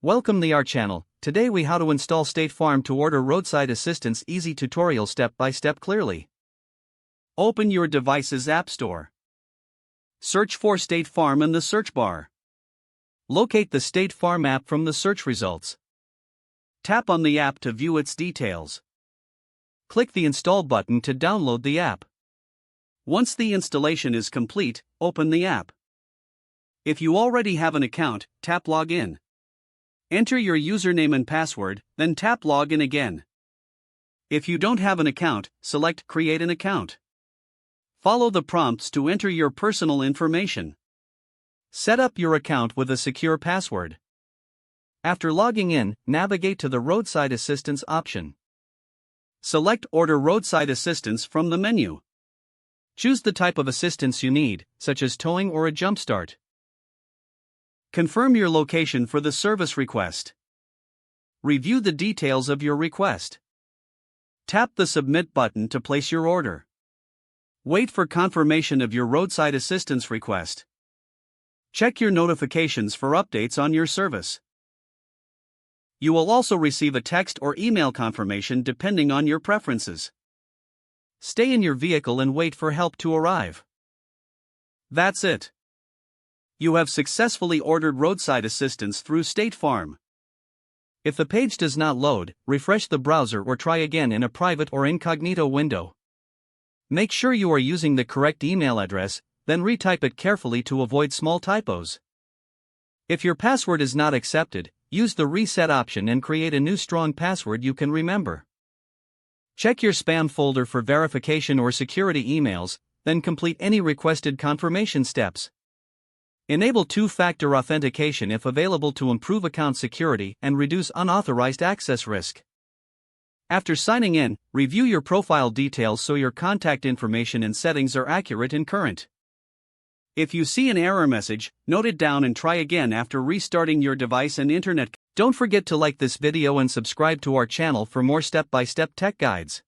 Welcome to our channel. Today we how to install State Farm to order roadside assistance easy tutorial step by step clearly. Open your device's App Store. Search for State Farm in the search bar. Locate the State Farm app from the search results. Tap on the app to view its details. Click the Install button to download the app. Once the installation is complete, open the app. If you already have an account, tap Login. Enter your username and password, then tap Login again. If you don't have an account, select Create an account. Follow the prompts to enter your personal information. Set up your account with a secure password. After logging in, navigate to the Roadside Assistance option. Select Order Roadside Assistance from the menu. Choose the type of assistance you need, such as towing or a jumpstart. Confirm your location for the service request. Review the details of your request. Tap the Submit button to place your order. Wait for confirmation of your roadside assistance request. Check your notifications for updates on your service. You will also receive a text or email confirmation depending on your preferences. Stay in your vehicle and wait for help to arrive. That's it. You have successfully ordered roadside assistance through State Farm. If the page does not load, refresh the browser or try again in a private or incognito window. Make sure you are using the correct email address, then retype it carefully to avoid small typos. If your password is not accepted, use the reset option and create a new strong password you can remember. Check your spam folder for verification or security emails, then complete any requested confirmation steps. Enable two-factor authentication if available to improve account security and reduce unauthorized access risk. After signing in, review your profile details so your contact information and settings are accurate and current. If you see an error message, note it down and try again after restarting your device and internet. Don't forget to like this video and subscribe to our channel for more step-by-step tech guides.